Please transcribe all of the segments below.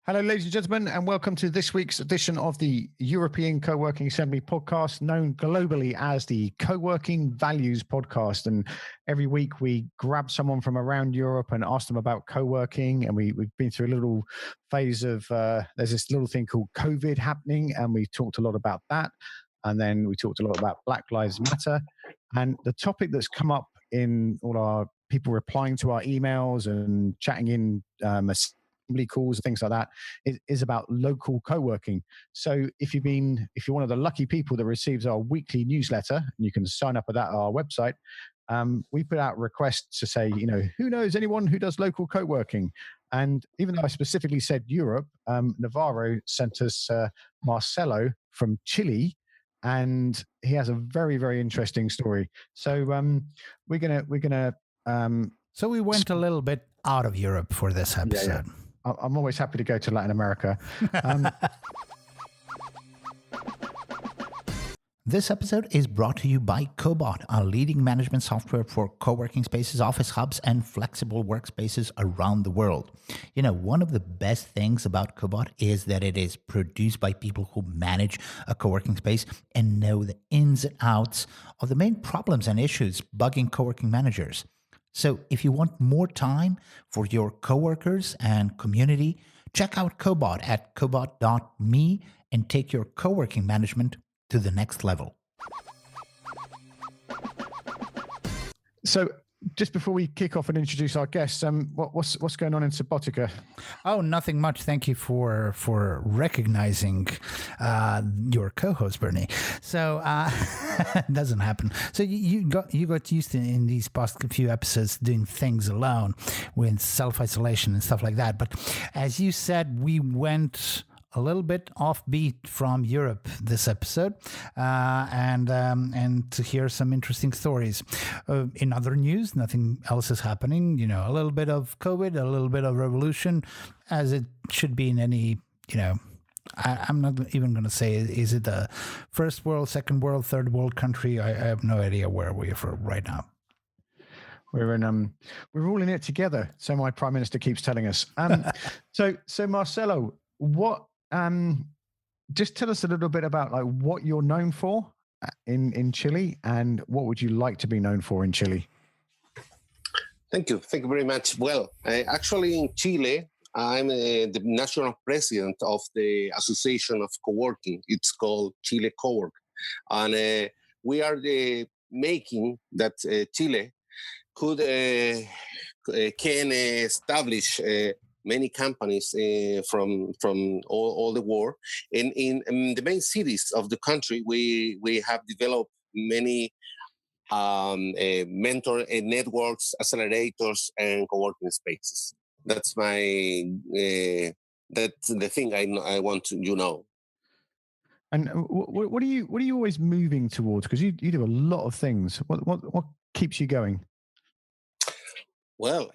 Hello, ladies and gentlemen, and welcome to this week's edition of the European Coworking Assembly podcast, known globally as the Coworking Values Podcast. And every week we grab someone from around Europe and ask them about coworking. And we've been through a little phase of, there's this little thing called COVID happening, and we talked a lot about that. And then we talked a lot about Black Lives Matter. And the topic that's come up in all our people replying to our emails and chatting in calls, things like that, is about local co-working. So if you're one of the lucky people that receives our weekly newsletter, and you can sign up at that our website, we put out requests to say, who knows anyone who does local co-working? And even though I specifically said Europe, Navarro sent us Marcelo from Chile, and he has a very, very interesting story. So we're gonna. So we went a little bit out of Europe for this episode. Yeah. I'm always happy to go to Latin America. This episode is brought to you by Cobot, a leading management software for co-working spaces, office hubs, and flexible workspaces around the world. One of the best things about Cobot is that it is produced by people who manage a co-working space and know the ins and outs of the main problems and issues bugging co-working managers. So if you want more time for your coworkers and community, check out Cobot at cobot.me and take your coworking management to the next level. So just before we kick off and introduce our guests, what's going on in Subotica? Oh, nothing much. Thank you for recognizing your co-host, Bernie. So it doesn't happen. So you got used to in these past few episodes doing things alone with self-isolation and stuff like that. But as you said, we went a little bit offbeat from Europe this episode, and to hear some interesting stories. In other news, nothing else is happening. A little bit of COVID, a little bit of revolution, as it should be in any. I'm not even going to say is it a first world, second world, third world country. I have no idea where we are from right now. We're all in it together. So my prime minister keeps telling us. So Marcelo, what? Just tell us a little bit about what you're known for in Chile, and what would you like to be known for in Chile? Thank you very much. Well, actually in Chile, I'm the national president of the Association of Coworking. It's called Chile Cowork, and we are making that Chile can establish many companies from all the world. And in the main cities of the country, we have developed many mentor networks, accelerators, and co-working spaces. That's that's the thing I want to. And what are you always moving towards? Because you do a lot of things. What keeps you going? Well,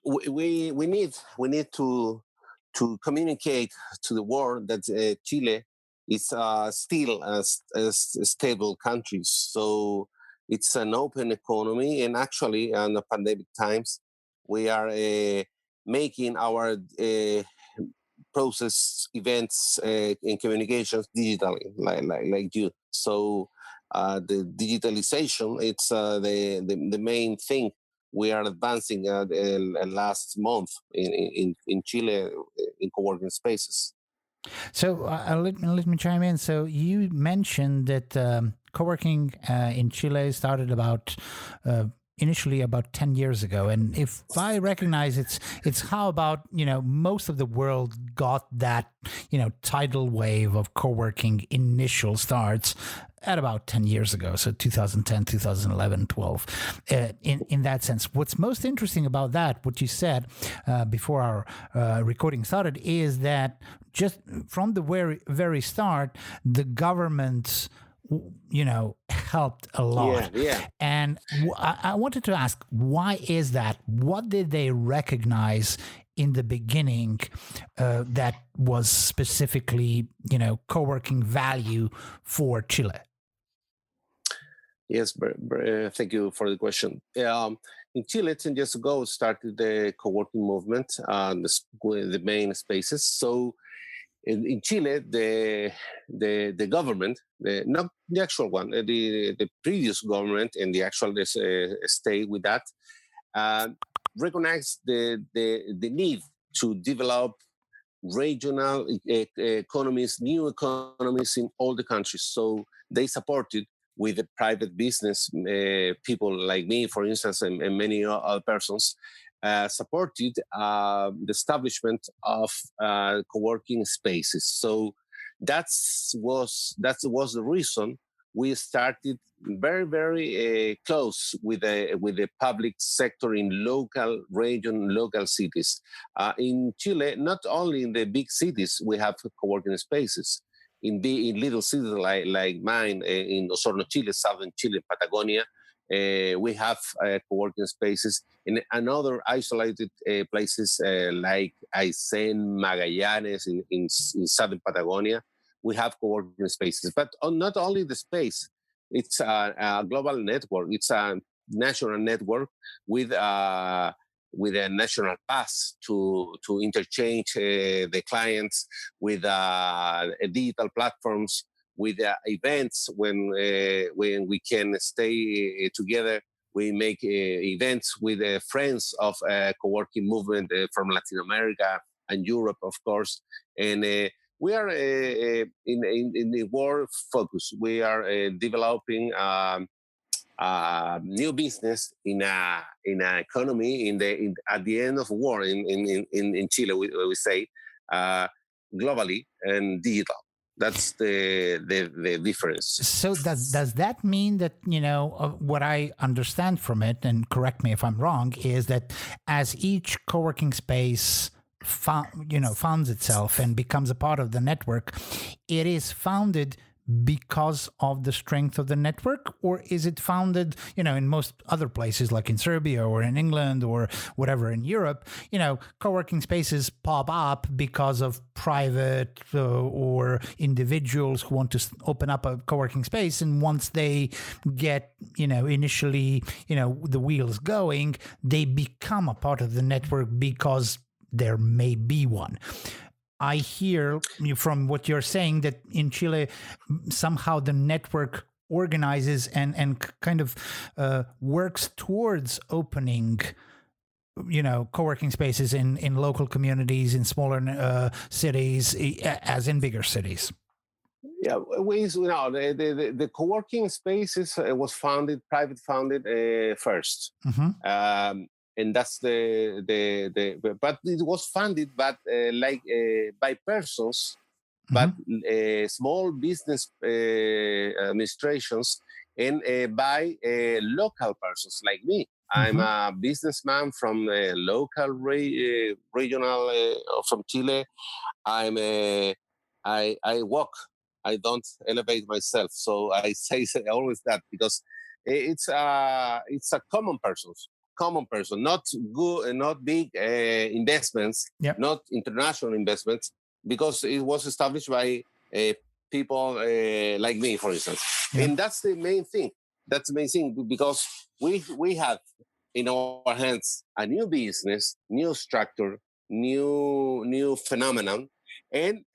we need to communicate to the world that Chile is still a stable country. So it's an open economy, and actually, in the pandemic times, we are making our process events and communications digitally, like you. So the digitalization, it's the main thing. We are advancing last month in Chile in co-working spaces. So let me chime in. So you mentioned that co-working in Chile started initially about 10 years ago. And if I recognize it's how about, most of the world got that, tidal wave of co-working initial starts at about 10 years ago. So 2010, 2011, 12, in that sense. What's most interesting about that, what you said before our recording started, is that just from the very, very start, the government helped a lot. Yeah. And I wanted to ask, why is that? What did they recognize in the beginning that was specifically, co-working value for Chile? Yes, thank you for the question. In Chile, 10 years ago, started the co-working movement, the main spaces. So in Chile, the government, not the actual one, the previous government and the actual stay with that, uh, recognized the need to develop regional economies, new economies in all the countries. So they supported with the private business people like me, for instance, and many other persons, supported the establishment of co-working spaces. So that was the reason we started very close with the public sector in local region, local cities. In Chile, not only in the big cities, we have co-working spaces. In little cities like mine in Osorno, Chile, southern Chile, Patagonia, we have co-working spaces. In other isolated places like Aysén, Magallanes, in southern Patagonia, we have co-working spaces. But not only the space, it's a global network. It's a national network with a national pass to interchange the clients with digital platforms, with events when we can stay together. We make events with friends of co-working movement from Latin America and Europe, of course, and we are in the war focus. We are developing new business in a economy at the end of war in Chile. We say globally and digital. That's the difference. So does that mean that, what I understand from it, and correct me if I'm wrong, is that as each co-working space founds itself and becomes a part of the network, it is founded because of the strength of the network? Or is it founded, in most other places like in Serbia or in England or whatever in Europe, co-working spaces pop up because of private or individuals who want to open up a co-working space, and once they get, initially, the wheels going, they become a part of the network because there may be one. I hear from what you're saying that in Chile, somehow the network organizes and kind of works towards opening, co-working spaces in local communities, in smaller cities, as in bigger cities. Yeah, the co-working spaces was private founded first. Mm-hmm. And that's but it was funded, but by persons, but small business administrations, and by local persons like me. I'm a businessman from a local regional from Chile. I walk. I don't elevate myself, so I say always that because it's a common person, not good, not big investments, yep. not international investments, because it was established by people like me, for instance. Yep. And that's the main thing. That's the main thing, because we have in our hands a new business, new structure, new phenomenon, and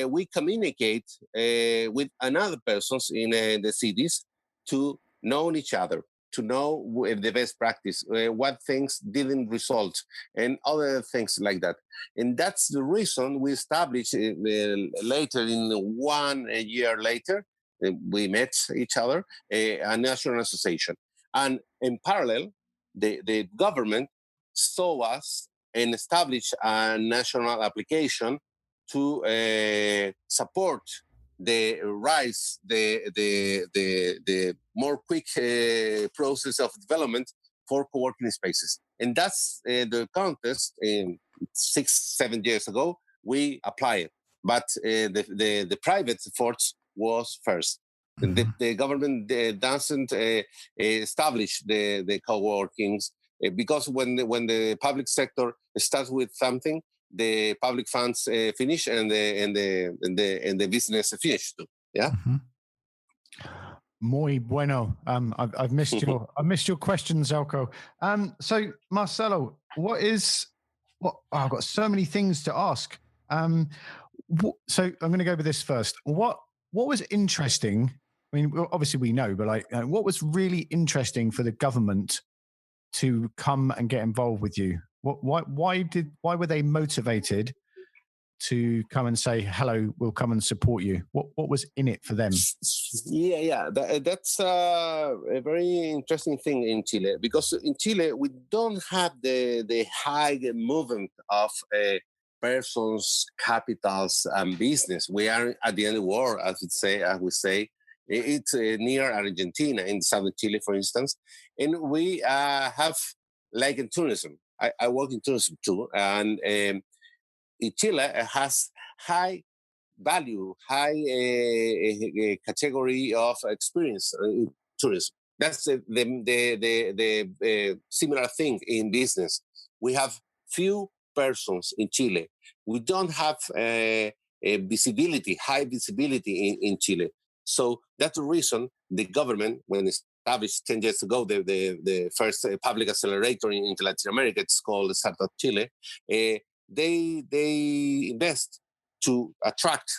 we communicate with another persons in the cities to know each other, to know the best practice, what things didn't result, and other things like that. And that's the reason we established later, in 1 year later, we met each other, a national association. And in parallel, the government saw us and established a national application to support the rise, the more quick process of development for co-working spaces. And that's the contest 6-7 years ago, we applied. But the private efforts was first. Mm-hmm. The government doesn't establish the co-workings because when the public sector starts with something, the public funds finish and the business finish too. Yeah. Mm-hmm. Muy bueno. I've missed your question, Zelko. So Marcelo, I've got so many things to ask. So I'm going to go with this first. What was interesting? I mean, obviously we know, but what was really interesting for the government to come and get involved with you? Why were they motivated to come and say, hello, we'll come and support you? What was in it for them? Yeah. That's a very interesting thing in Chile, because in Chile we don't have the high movement of persons, capitals, and business. We are at the end of the world, as we say. It's near Argentina, in southern Chile, for instance, and we have like in tourism. I work in tourism too, and Chile has high value, high category of experience in tourism. That's the similar thing in business. We have few persons in Chile. We don't have a visibility, high visibility in Chile. So that's the reason the government, when established 10 years ago, the first public accelerator in Latin America, it's called Startup Chile, they invest to attract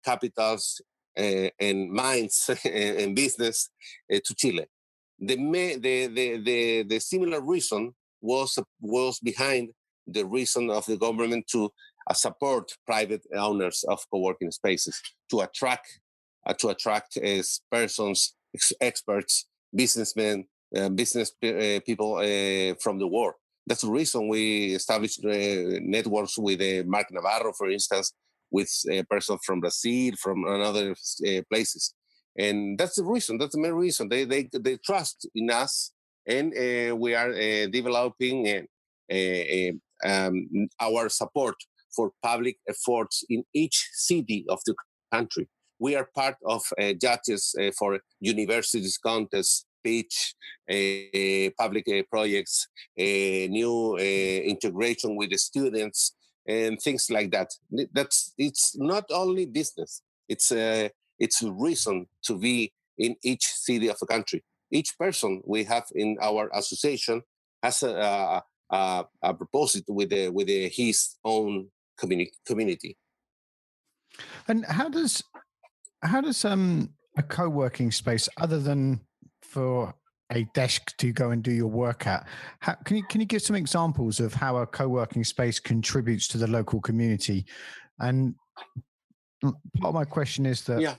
capitals and minds and business to Chile. The similar reason was behind the reason of the government to support private owners of co-working spaces, to attract persons, experts, businessmen, business people from the world. That's the reason we established networks with Mark Navarro, for instance, with a person from Brazil, from another places. And that's the reason, that's the main reason. They trust in us, and we are developing our support for public efforts in each city of the country. We are part of judges for universities contests, pitch, public projects, new integration with the students, and things like that. It's not only business. It's a reason to be in each city of the country. Each person we have in our association has a proposal with his own community. And how does a co-working space, other than for a desk to go and do your work at, can you give some examples of how a co-working space contributes to the local community? And part of my question is that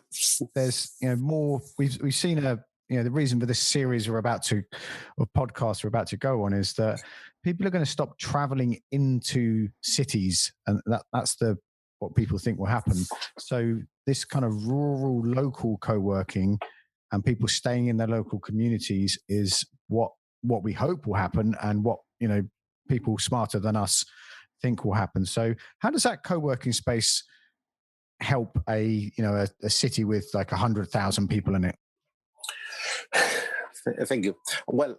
there's more. We've seen the reason for this series podcast we're about to go on is that people are going to stop traveling into cities, and that's what people think will happen. So this kind of rural, local co-working and people staying in their local communities is what we hope will happen, and what people smarter than us think will happen. So how does that co-working space help a city with like 100,000 people in it? Thank you. Well,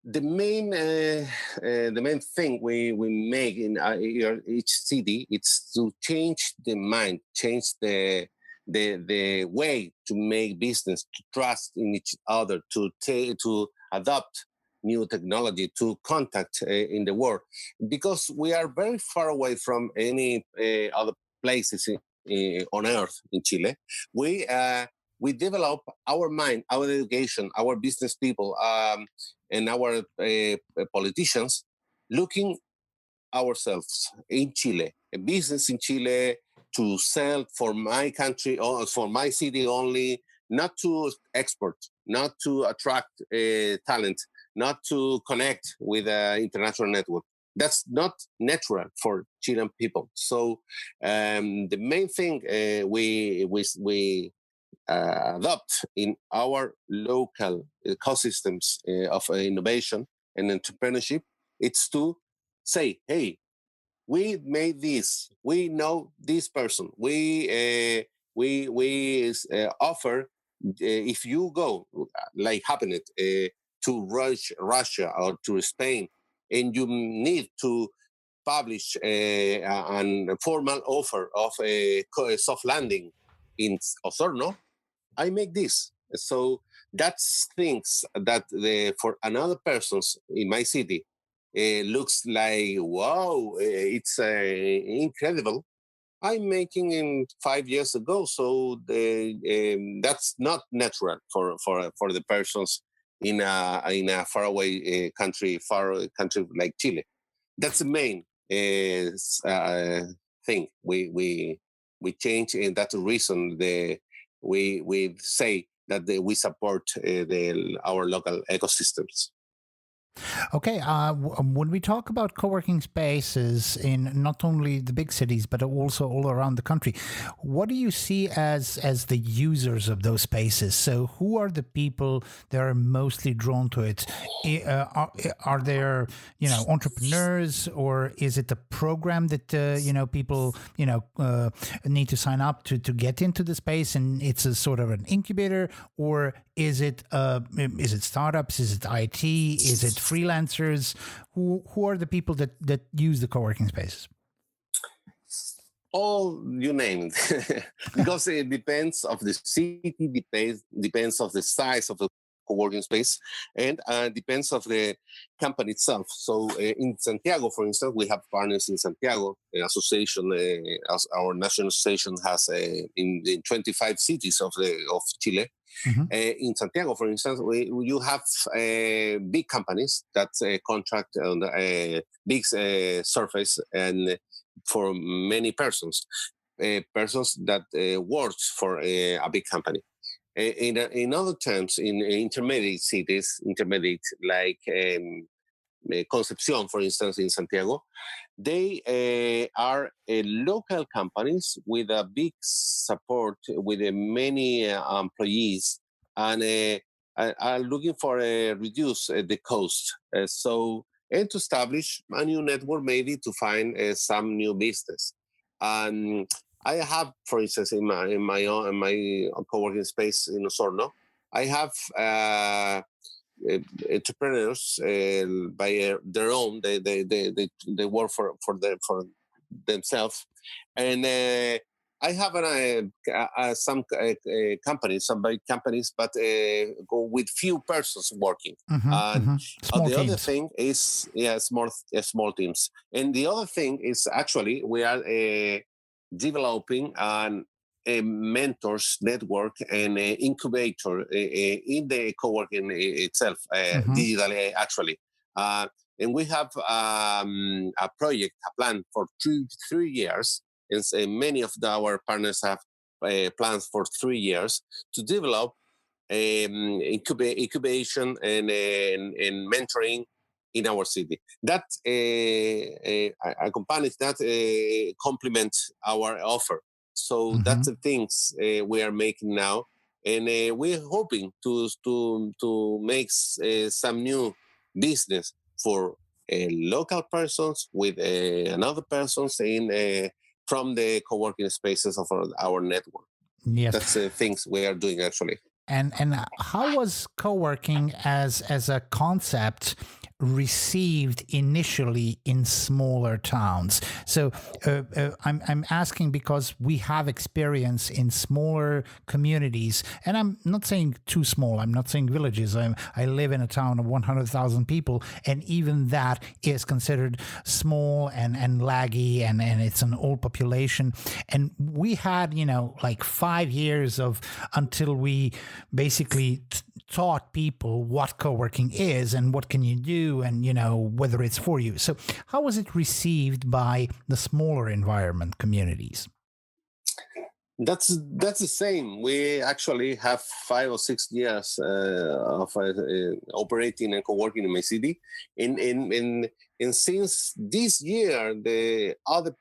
the main thing we make in each city is to change the mind, change the way to make business, to trust in each other, to adopt new technology, to contact in the world, because we are very far away from any other places on earth in Chile. We develop our mind, our education, our business people, and our politicians looking ourselves in Chile, a business in Chile to sell for my country or for my city only, not to export, not to attract talent, not to connect with an international network. That's not natural for Chilean people. So the main thing we adopt in our local ecosystems of innovation and entrepreneurship, it's to say, hey, we made this, we know this person, we offer, if you go, like happened to Russia or to Spain, and you need to publish a formal offer of a soft landing in Osorno, I make this. So that's things that for another persons in my city looks like, wow, it's incredible. I'm making in 5 years ago, so that's not natural for the persons in a faraway far country like Chile. That's the main thing we change, and that's the reason we say that we support our local ecosystems. Okay, when we talk about co-working spaces in not only the big cities but also all around the country, what do you see as the users of those spaces? So, who are the people that are mostly drawn to it? Are there entrepreneurs, or is it a program that people need to sign up to get into the space, and it's a sort of an incubator, or is it startups? Is it IT? Is it freelancers? Who are the people that use the co-working spaces? All you name it, because it depends of the city, depends of the size of the co-working space, and depends of the company itself. So in Santiago, for instance, we have partners in Santiago, the association, as our national association has in 25 cities of Chile. Mm-hmm. In Santiago, for instance, you have big companies that contract on big surface and for many persons that work for a big company. In other terms, in intermediate cities, like Concepcion, for instance, in Santiago, they are local companies with a big support, with many employees, and are looking for reduce the cost. And to establish a new network, maybe to find some new business. And I have, for instance, in my co-working space in Osorno, I have entrepreneurs by their own. They work for themselves, and I have some companies, some big companies, but go with few persons working. Mm-hmm, and mm-hmm. The teams. other thing is small teams, and the other thing is actually we are developing an a mentors network and incubator in the co-working itself, mm-hmm. digitally actually. And we have a project, a plan for 3 years, and many of our partners have plans for 3 years to develop incubation and mentoring in our city. That accompanies that complements our offer. So mm-hmm. that's the things we are making now, and we're hoping to make some new business for local persons with another persons in from the co-working spaces of our network. Yes, that's the things we are doing actually. And how was co-working as a concept received initially in smaller towns? So I'm asking because we have experience in smaller communities, and I'm not saying too small. I'm not saying villages. I live in a town of 100,000 people, and even that is considered small and laggy, and it's an old population. And we had like 5 years of until we basically taught people what co-working is and what can you do, and whether it's for you. So how was it received by the smaller environment communities? That's the same. We actually have 5 or 6 years of operating and co-working in my city, and since this year the other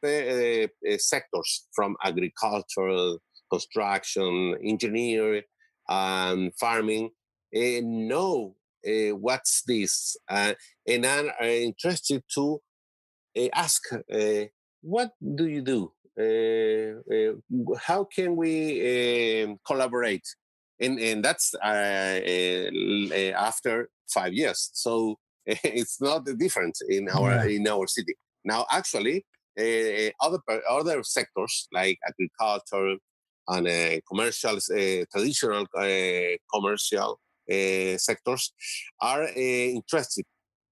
sectors from agricultural, construction, engineering, and farming know what's this, and I'm interested to ask what do you do, how can we collaborate, and that's after 5 years. So it's not different in our city now. Actually, other sectors like agriculture, and commercial, traditional commercial sectors are interested.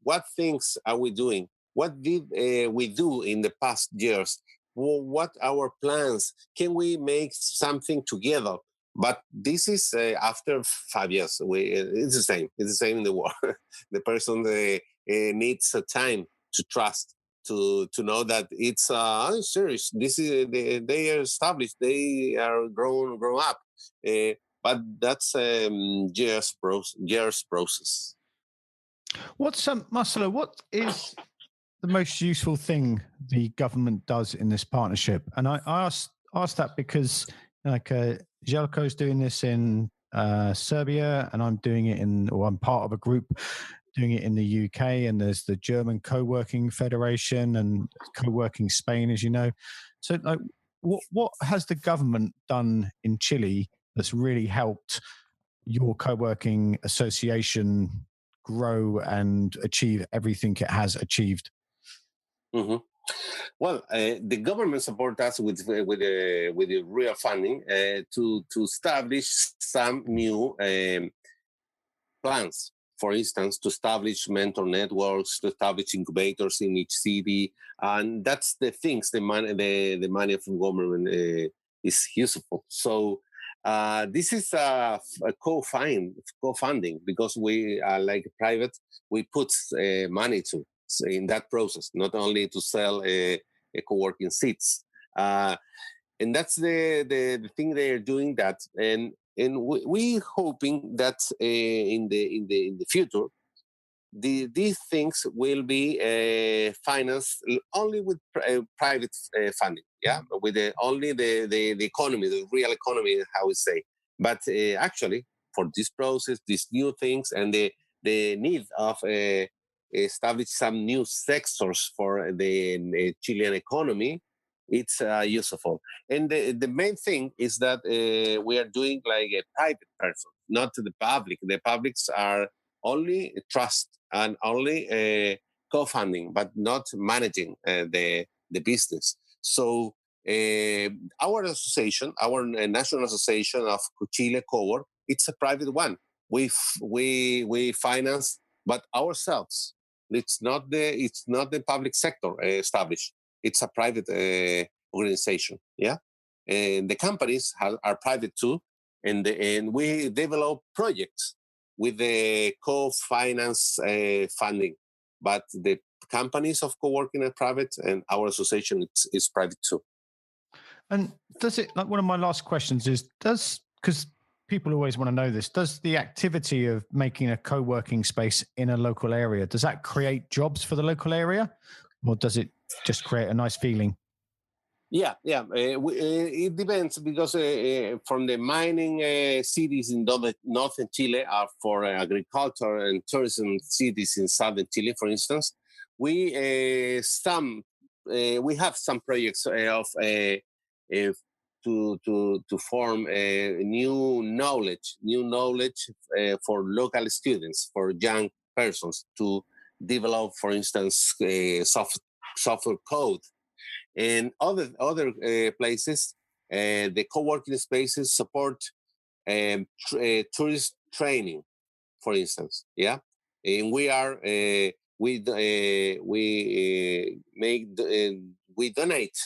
What things are we doing? What did we do in the past years? What our plans? Can we make something together? But this is after 5 years. It's the same. It's the same in the world. The person needs time to trust, to know that it's serious. This is they are established. They are grown up. But that's years process. What's Marcelo? What is the most useful thing the government does in this partnership? And I asked that because like Jelko's doing this in Serbia, and I'm doing it I'm part of a group doing it in the UK, and there's the German Coworking Federation and Coworking Spain, as you know. So like, what has the government done in Chile that's really helped your co-working association grow and achieve everything it has achieved? Mm-hmm. Well, the government support us with the real funding to establish some new plans. For instance, to establish mentor networks, to establish incubators in each city, and that's the things the money from government is useful. So this is a co-funding because we are like private. We put money to in that process, not only to sell a co-working seats. And that's the thing they are doing that, and we hoping that in the future these things will be financed only with private funding, with only the economy, the real economy, how we say. But actually, for this process, these new things, and the need of establish some new sectors for the Chilean economy, it's useful. And the main thing is that we are doing like a private person, not the public. The publics are only trust and only co-funding, but not managing the business. So our association, our national association of Chile Cowork, it's a private one. We finance, but ourselves. It's not the public sector established. It's a private organization, and the companies are private too, and we develop projects with the co-finance funding, but the companies of co-working are private, and our association is private too. And does it, like, one of my last questions is, because people always want to know this, does the activity of making a co-working space in a local area, does that create jobs for the local area, or does it just create a nice feeling? Yeah. It depends, because from the mining cities in northern Chile are for agriculture and tourism cities in southern Chile, for instance. We have some projects of to form new knowledge for local students, for young persons to develop, for instance, software code. And other places, the co-working spaces support tourist training, for instance. Yeah, and we donate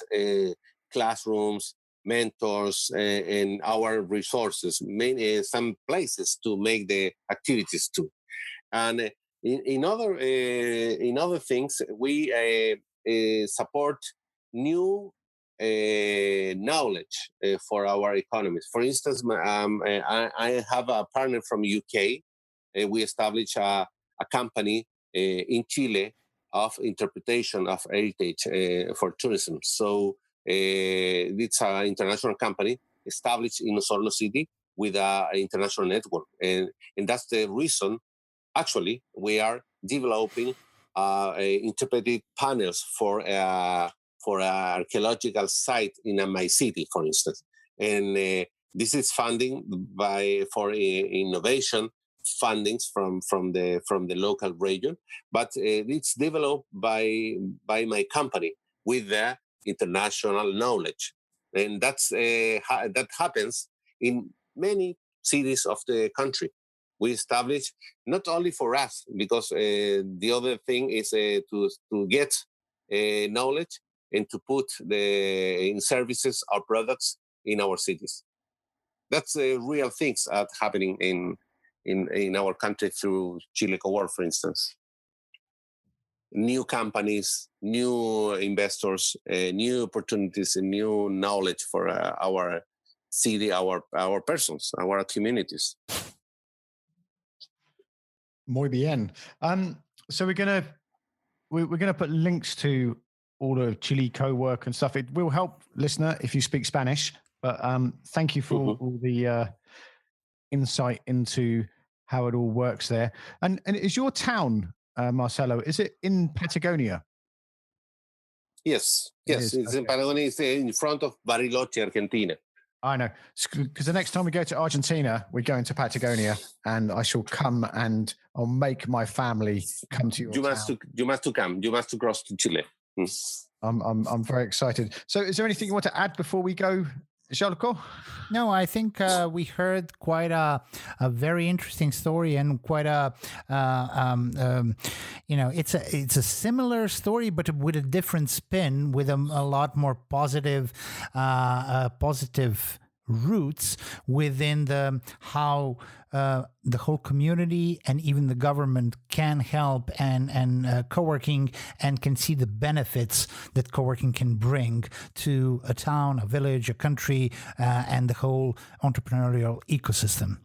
classrooms, mentors, and our resources, some places to make the activities too. And in other things, we support new knowledge for our economies. For instance, I have a partner from UK. We established a company in Chile of interpretation of heritage for tourism. So it's an international company established in Osorno City with an international network. And that's the reason, actually, we are developing interpreted panels for an archaeological site in my city, for instance. And this is funding for innovation fundings from the local region, but it's developed by my company with the international knowledge. And that happens in many cities of the country. We establish not only for us, because the other thing is to get knowledge and to put in services our products in our cities. That's real things that happening in our country through Chile Cowork, for instance. New companies, new investors, new opportunities, and new knowledge for our city, our persons, our communities. Muy bien. So we're gonna put links to all of Chile Cowork and stuff. It will help, listener, if you speak Spanish. But thank you for all the insight into how it all works there. And is your town, Marcelo, is it in Patagonia? Yes, it's in Patagonia. It's in front of Bariloche, Argentina. I know, because the next time we go to Argentina, we're going to Patagonia, and I shall come and I'll make my family come to your town. You must come. You must cross to Chile. I'm very excited. So, is there anything you want to add before we go, Jean-Luc? No, I think we heard quite a very interesting story, and quite it's a similar story, but with a different spin, with a lot more positive roots within how the whole community and even the government can help and co-working, and can see the benefits that co-working can bring to a town, a village, a country, and the whole entrepreneurial ecosystem.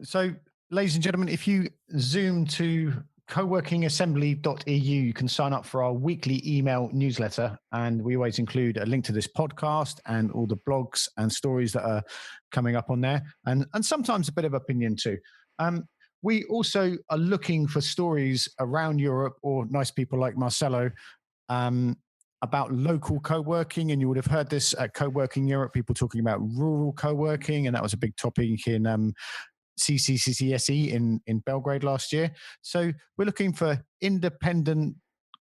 So, ladies and gentlemen, if you zoom to coworkingassembly.eu, you can sign up for our weekly email newsletter, and we always include a link to this podcast and all the blogs and stories that are coming up on there, and sometimes a bit of opinion too. We also are looking for stories around Europe, or nice people like Marcelo, about local co-working. And you would have heard this at Co-working Europe, people talking about rural co-working, and that was a big topic in CCCCSE in Belgrade last year. So we're looking for independent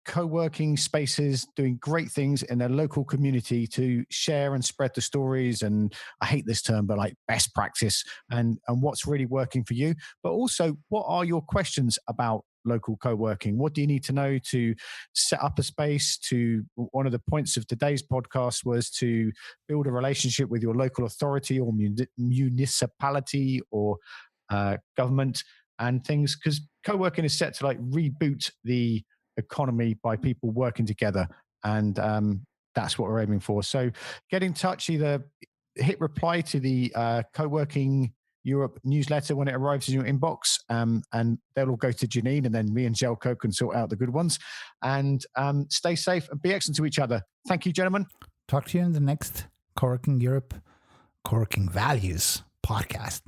co-working spaces doing great things in their local community to share and spread the stories, and I hate this term, but like best practice and what's really working for you. But also, what are your questions about local co-working? What do you need to know to set up a space? One of the points of today's podcast was to build a relationship with your local authority or municipality or government and things, because co-working is set to like reboot the economy by people working together, and that's what we're aiming for. So get in touch, either hit reply to the Co-working Europe newsletter when it arrives in your inbox, and they'll all go to Janine, and then me and Jelko can sort out the good ones. And stay safe and be excellent to each other. Thank you, gentlemen. Talk to you in the next Coworking Europe, Coworking Values podcast.